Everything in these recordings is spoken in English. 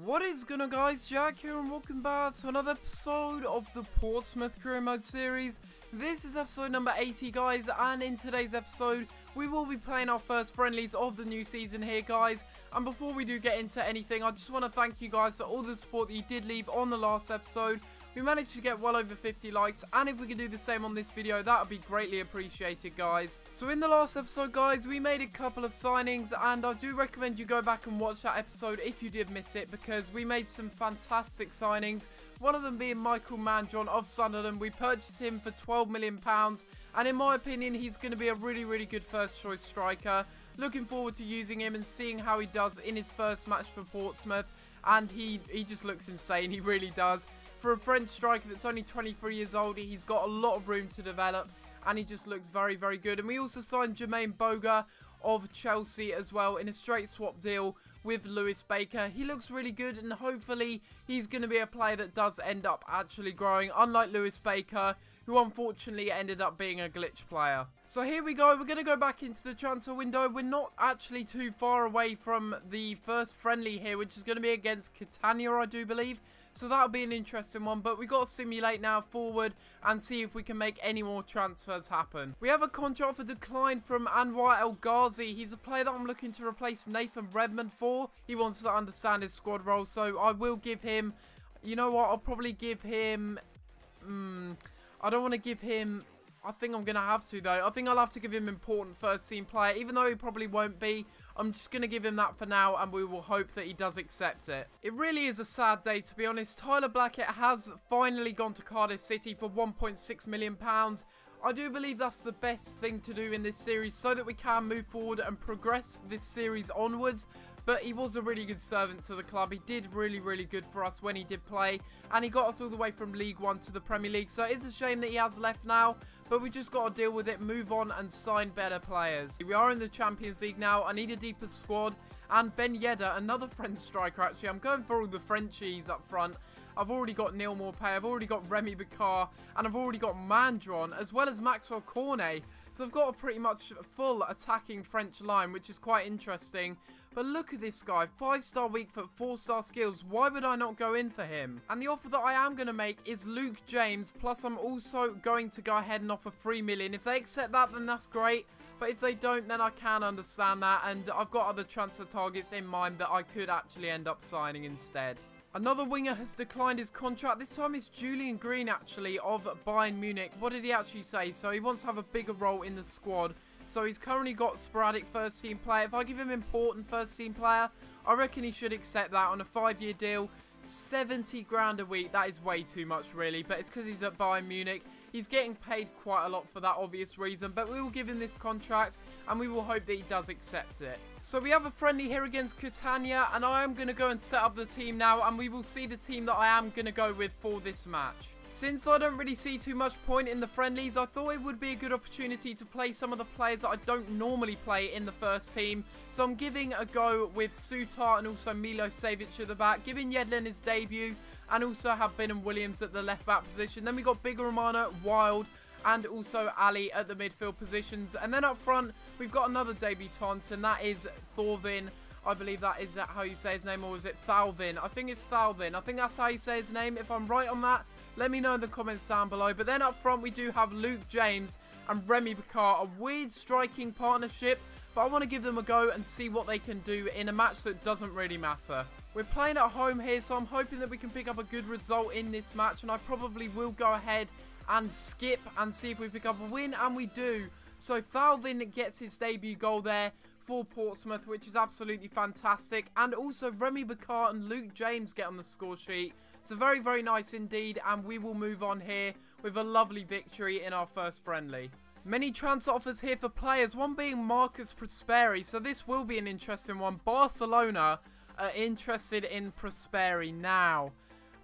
What is going on, guys? Jack here and welcome back to another episode of the Portsmouth Career Mode series. This is episode number 80, guys, and in today's episode we will be playing our first friendlies of the new season here, guys. And before we do get into anything, I just want to thank you guys for all the support that you did leave on the last episode. We managed to get well over 50 likes, and if we could do the same on this video, that would be greatly appreciated, guys. So in the last episode, guys, we made a couple of signings, and I do recommend you go back and watch that episode if you did miss it, because we made some fantastic signings. One of them being Michael Mandron of Sunderland. We purchased him for £12 million, and in my opinion, he's going to be a really good first choice striker. Looking forward to using him and seeing how he does in his first match for Portsmouth, and he just looks insane, he really does. For a French striker that's only 23 years old, he's got a lot of room to develop, and he just looks very good. And we also signed Jermaine Boga of Chelsea as well in a straight swap deal with Lewis Baker. He looks really good, and hopefully he's going to be a player that does end up actually growing, unlike Lewis Baker, who unfortunately ended up being a glitch player. So here we go, we're going to go back into the transfer window. We're not actually too far away from the first friendly here, which is going to be against Catania, I do believe. So that'll be an interesting one, but we've got to simulate now forward and see if we can make any more transfers happen. We have a contract for decline from Anwar El Ghazi. He's a player that I'm looking to replace Nathan Redmond for. He wants to understand his squad role, so I will give him, you know what, I'll probably give him, I don't want to give him, I think I'm going to have to though. I think I'll have to give him important first team player, even though he probably won't be. I'm just going to give him that for now, and we will hope that he does accept it. It really is a sad day, to be honest. Tyler Blackett has finally gone to Cardiff City for £1.6 million. I do believe that's the best thing to do in this series so that we can move forward and progress this series onwards. But he was a really good servant to the club. He did really good for us when he did play, and he got us all the way from League One to the Premier League. So it's a shame that he has left now, but we just got to deal with it, move on and sign better players. We are in the Champions League now. I need a deeper squad, and Ben Yedder, another French striker actually. I'm going for all the Frenchies up front. I've already got Neil Maupay, I've already got Remy Bakar, and I've already got Mandron, as well as Maxwell Cornet. So I've got a pretty much full attacking French line, which is quite interesting. But look at this guy, 5-star weak foot, 4-star skills. Why would I not go in for him? And the offer that I am going to make is Luke James, plus I'm also going to go ahead and offer $3 million. If they accept that, then that's great. But if they don't, then I can understand that. And I've got other transfer targets in mind that I could actually end up signing instead. Another winger has declined his contract. This time it's Julian Green, actually, of Bayern Munich. What did he actually say? So he wants to have a bigger role in the squad. So he's currently got sporadic first team player. If I give him important first team player, I reckon he should accept that on a 5-year deal. 70 grand a week, that is way too much really, but it's because he's at Bayern Munich. He's getting paid quite a lot for that obvious reason, but we will give him this contract and we will hope that he does accept it. So we have a friendly here against Catania, and I am going to go and set up the team now, and we will see the team that I am going to go with for this match. Since I don't really see too much point in the friendlies, I thought it would be a good opportunity to play some of the players that I don't normally play in the first team. So I'm giving a go with Sutar and also Milosevic at the back, giving Yedlin his debut, and also have Ben and Williams at the left back position. Then we got Big Romana, Wild, and also Ali at the midfield positions. And then up front, we've got another debutant, and that is Thorvin. I believe that is how you say his name, or is it Thalvin? I think it's Thalvin. I think that's how you say his name. If I'm right on that, let me know in the comments down below. But then up front, we do have Luke James and Remy Bakar, a weird striking partnership, but I want to give them a go and see what they can do in a match that doesn't really matter. We're playing at home here, so I'm hoping that we can pick up a good result in this match, and I probably will go ahead and skip and see if we pick up a win, and we do. So Thalvin gets his debut goal there for Portsmouth, which is absolutely fantastic. And also Remy Bakar and Luke James get on the score sheet. So very nice indeed, and we will move on here with a lovely victory in our first friendly. Many transfer offers here for players, one being Marcus Prosperi. So this will be an interesting one. Barcelona are interested in Prosperi now.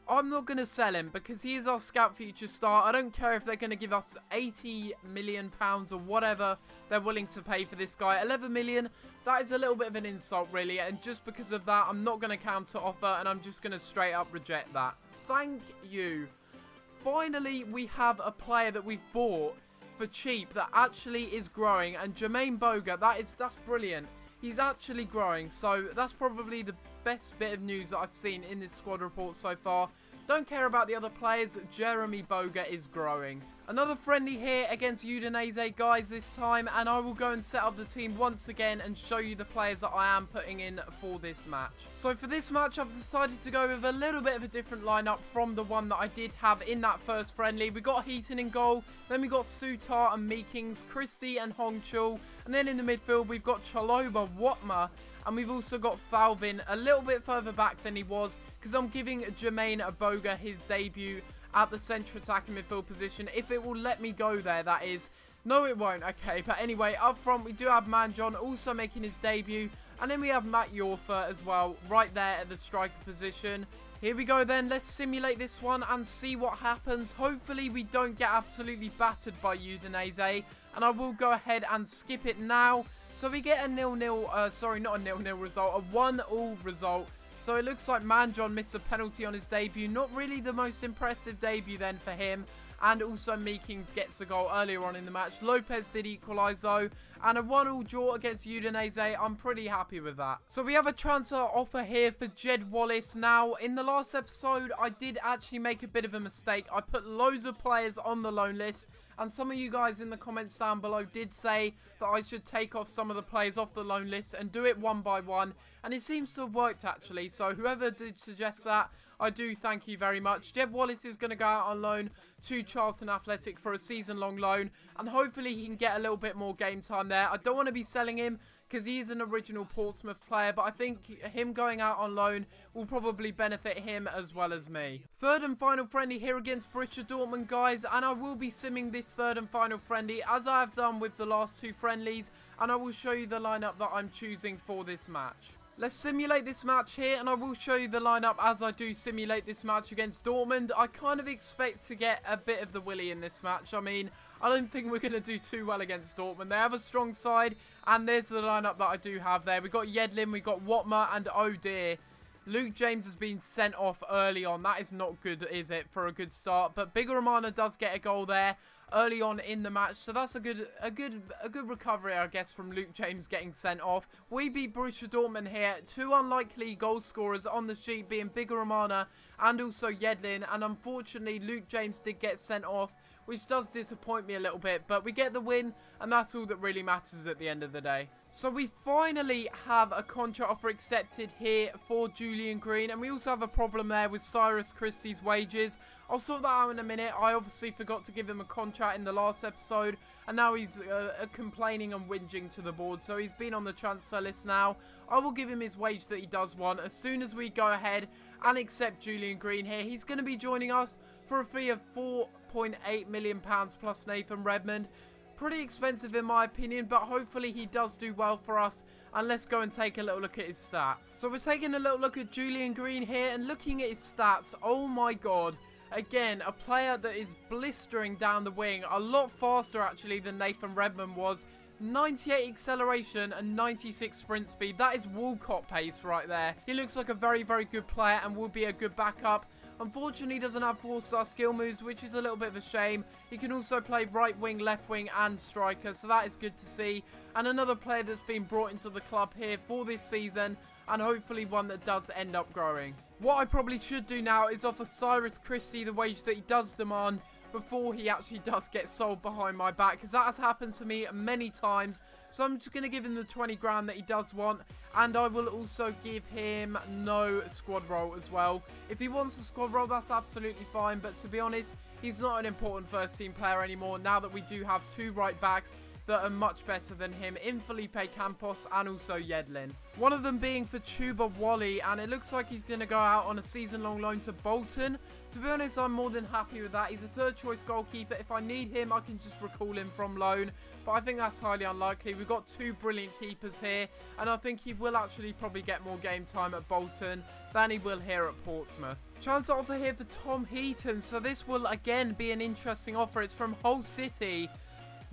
I'm not going to sell him because he is our scout future star. I don't care if they're going to give us £80 million or whatever they're willing to pay for this guy. 11 million, that is a little bit of an insult really, and just because of that, I'm not going to counter offer, and I'm just going to straight up reject that. Thank you. Finally, we have a player that we've bought for cheap that actually is growing, and Jermaine Boga, that's brilliant. He's actually growing, so that's probably the best bit of news that I've seen in this squad report so far. Don't care about the other players, Jeremy Boga is growing. Another friendly here against Udinese, guys, this time, and I will go and set up the team once again and show you the players that I am putting in for this match. So for this match, I've decided to go with a little bit of a different lineup from the one that I did have in that first friendly. We got Heaton in goal, then we got Sutar and Meekings, Christie and Hongchul, and then in the midfield we've got Chaloba, Watma, and we've also got Falvin a little bit further back than he was, because I'm giving Jermaine Boga his debut at the central attacking midfield position, if it will let me go there, that is. No, it won't. Okay, but anyway, up front we do have Manjon also making his debut, and then we have Matt Yorfer as well, right there at the striker position. Here we go then, let's simulate this one and see what happens. Hopefully we don't get absolutely battered by Udinese, and I will go ahead and skip it now. So we get a 0-0, sorry, not a 0-0 result, a 1-1 result. So it looks like Manjon missed a penalty on his debut. Not really the most impressive debut then for him. And also Meekings gets the goal earlier on in the match. Lopez did equalise though. And a 1-1 draw against Udinese. I'm pretty happy with that. So we have a transfer offer here for Jed Wallace. Now, in the last episode, I did actually make a bit of a mistake. I put loads of players on the loan list. And some of you guys in the comments down below did say that I should take off some of the players off the loan list and do it one by one. And it seems to have worked actually. So whoever did suggest that, I do thank you very much. Jed Wallace is going to go out on loan to Charlton Athletic for a season-long loan. And hopefully he can get a little bit more game time there. I don't want to be selling him because he is an original Portsmouth player. But I think him going out on loan will probably benefit him as well as me. Third and final friendly here against Borussia Dortmund, guys. And I will be simming this third and final friendly as I have done with the last two friendlies. And I will show you the lineup that I'm choosing for this match. Let's simulate this match here, and I will show you the lineup as I do simulate this match against Dortmund. I kind of expect to get a bit of the willy in this match. I mean, I don't think we're going to do too well against Dortmund. They have a strong side, and there's the lineup that I do have there. We've got Yedlin, we've got Watma, and oh dear, Luke James has been sent off early on. That is not good, is it, for a good start? But Big Romana does get a goal there early on in the match, so that's a good recovery, I guess, from Luke James getting sent off. We beat Borussia Dortmund here. Two unlikely goal scorers on the sheet being Big Romana and also Yedlin, and unfortunately Luke James did get sent off, which does disappoint me a little bit, but we get the win, and that's all that really matters at the end of the day. So we finally have a contract offer accepted here for Julian Green, and we also have a problem there with Cyrus Christie's wages. I'll sort that out in a minute. I obviously forgot to give him a contract in the last episode, and now he's complaining and whinging to the board, so he's been on the transfer list now. I will give him his wage that he does want as soon as we go ahead and accept Julian Green here. He's going to be joining us for a fee of £4.8 million plus Nathan Redmond. Pretty expensive in my opinion, but hopefully he does do well for us. And let's go and take a little look at his stats. So we're taking a little look at Julian Green here and looking at his stats. Oh my god. Again, a player that is blistering down the wing. A lot faster actually than Nathan Redmond was. 98 acceleration and 96 sprint speed. That is Walcott pace right there. He looks like a very, very good player and will be a good backup. Unfortunately, he doesn't have 4-star skill moves, which is a little bit of a shame. He can also play right wing, left wing, and striker, so that is good to see. And another player that's been brought into the club here for this season, and hopefully one that does end up growing. What I probably should do now is offer Cyrus Christie the wage that he does demand before he actually does get sold behind my back, because that has happened to me many times. So I'm just going to give him the 20 grand that he does want, and I will also give him no squad role as well. If he wants a squad role, that's absolutely fine, but to be honest, he's not an important first team player anymore now that we do have two right backs that are much better than him in Felipe Campos and also Yedlin. One of them being for Tuba Wally, and it looks like he's going to go out on a season-long loan to Bolton. To be honest, I'm more than happy with that. He's a third-choice goalkeeper. If I need him, I can just recall him from loan, but I think that's highly unlikely. We've got two brilliant keepers here, and I think he will actually probably get more game time at Bolton than he will here at Portsmouth. Transfer offer here for Tom Heaton, so this will again be an interesting offer. It's from Hull City.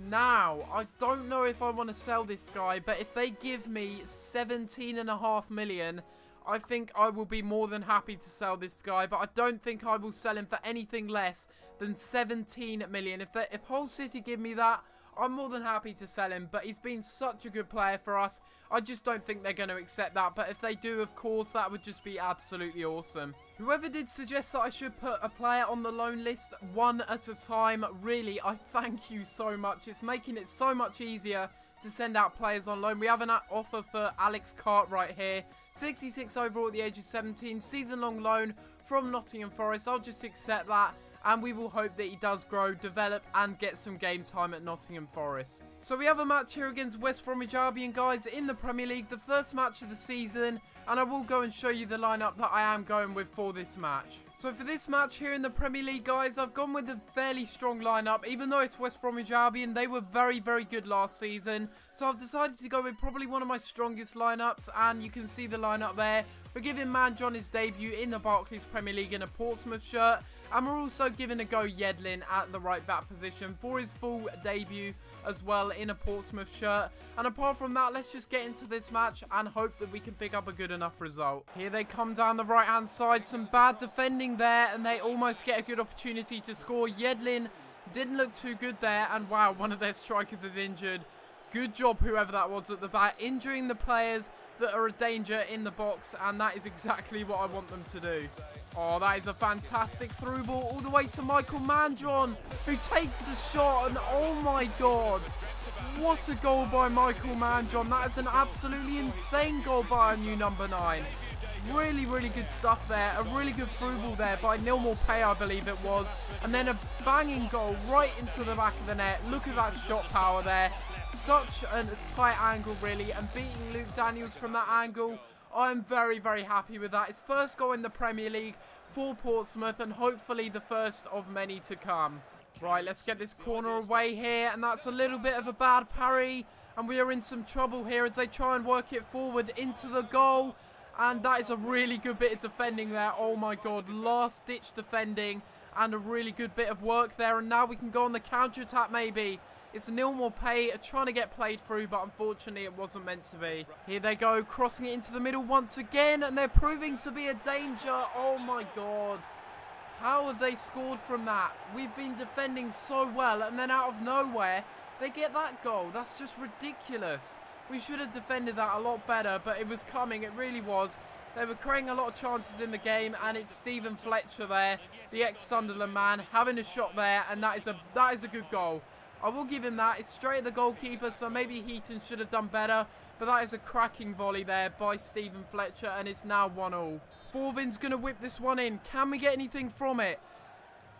Now, I don't know if I want to sell this guy, but if they give me 17.5 million, I think I will be more than happy to sell this guy, but I don't think I will sell him for anything less than 17 million. If Hull City give me that, I'm more than happy to sell him, but he's been such a good player for us. I just don't think they're going to accept that, but if they do, of course, that would just be absolutely awesome. Whoever did suggest that I should put a player on the loan list one at a time, really, I thank you so much. It's making it so much easier to send out players on loan. We have an offer for Alex Cartwright here. 66 overall at the age of 17, season-long loan from Nottingham Forest. I'll just accept that, and we will hope that he does grow, develop, and get some game time at Nottingham Forest. So we have a match here against West Bromwich Albion, guys, in the Premier League, the first match of the season, and I will go and show you the lineup that I am going with for this match. So for this match here in the Premier League, guys, I've gone with a fairly strong lineup. Even though it's West Bromwich Albion, they were very, very good last season. So I've decided to go with probably one of my strongest lineups, and you can see the lineup there. We're giving Man John his debut in the Barclays Premier League in a Portsmouth shirt, and we're also giving a go Yedlin at the right back position for his full debut as well in a Portsmouth shirt. And apart from that, let's just get into this match and hope that we can pick up a good enough result. Here they come down the right hand side, some bad defending there, and they almost get a good opportunity to score. Yedlin didn't look too good there, and wow, one of their strikers is injured. Good job, whoever that was at the back, injuring the players that are a danger in the box, and that is exactly what I want them to do. Oh, that is a fantastic through ball all the way to Michael Manjon, who takes a shot, and oh my god, what a goal by Michael Manjon. That is an absolutely insane goal by our new number 9. Really, really good stuff there. A really good through ball there by Neil Morpay, I believe it was. And then a banging goal right into the back of the net. Look at that shot power there. Such a tight angle, really. And beating Luke Daniels from that angle, I'm very, very happy with that. His first goal in the Premier League for Portsmouth, and hopefully the first of many to come. Right, let's get this corner away here. And that's a little bit of a bad parry. And we are in some trouble here as they try and work it forward into the goal. And that is a really good bit of defending there. Oh my god, last ditch defending and a really good bit of work there. And now we can go on the counter attack maybe. It's Neil Morpay trying to get played through, but unfortunately it wasn't meant to be. Here they go, crossing it into the middle once again, and they're proving to be a danger. Oh my god. How have they scored from that? We've been defending so well, and then out of nowhere, they get that goal. That's just ridiculous. We should have defended that a lot better, but it was coming. It really was. They were creating a lot of chances in the game, and it's Stephen Fletcher there, the ex-Sunderland man, having a shot there, and that is a good goal. I will give him that. It's straight at the goalkeeper, so maybe Heaton should have done better, but that is a cracking volley there by Stephen Fletcher, and it's now 1-1. Forvin's going to whip this one in. Can we get anything from it?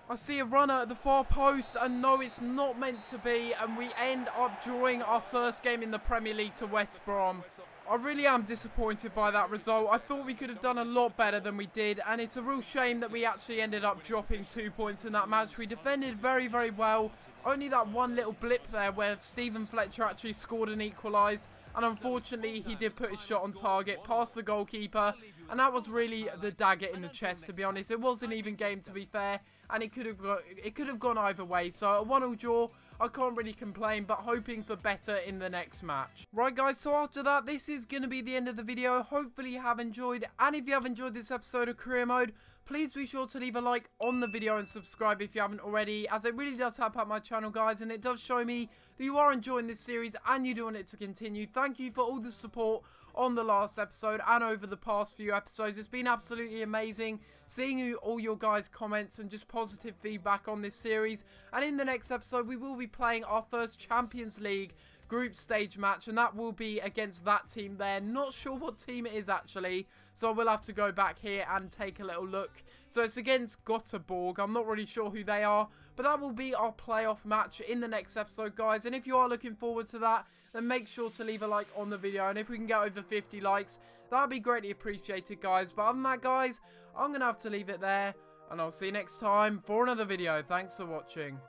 I see a runner at the far post, and no, it's not meant to be, and we end up drawing our first game in the Premier League to West Brom. I really am disappointed by that result. I thought we could have done a lot better than we did, and it's a real shame that we actually ended up dropping 2 points in that match. We defended very, very well. Only that one little blip there where Stephen Fletcher actually scored and equalised, and unfortunately he did put his shot on target past the goalkeeper, and that was really the dagger in the chest, to be honest. It was an even game, to be fair, and it could have gone either way. So a 1-1 draw, I can't really complain, but hoping for better in the next match. Right guys, so after that, this is going to be the end of the video. Hopefully you have enjoyed, and if you have enjoyed this episode of Career Mode, please be sure to leave a like on the video and subscribe if you haven't already, as it really does help out my channel, guys, and it does show me that you are enjoying this series and you do want it to continue. Thank you for all the support on the last episode and over the past few episodes. It's been absolutely amazing seeing all your guys' comments and just positive feedback on this series. And in the next episode, we will be playing our first Champions League group stage match, and that will be against that team there. Not sure what team it is actually, so we'll have to go back here and take a little look. So it's against Göteborg. I'm not really sure who they are, but that will be our playoff match in the next episode, guys. And if you are looking forward to that, then make sure to leave a like on the video, and if we can get over 50 likes, that would be greatly appreciated, guys. But other than that, guys, I'm gonna have to leave it there, and I'll see you next time for another video. Thanks for watching.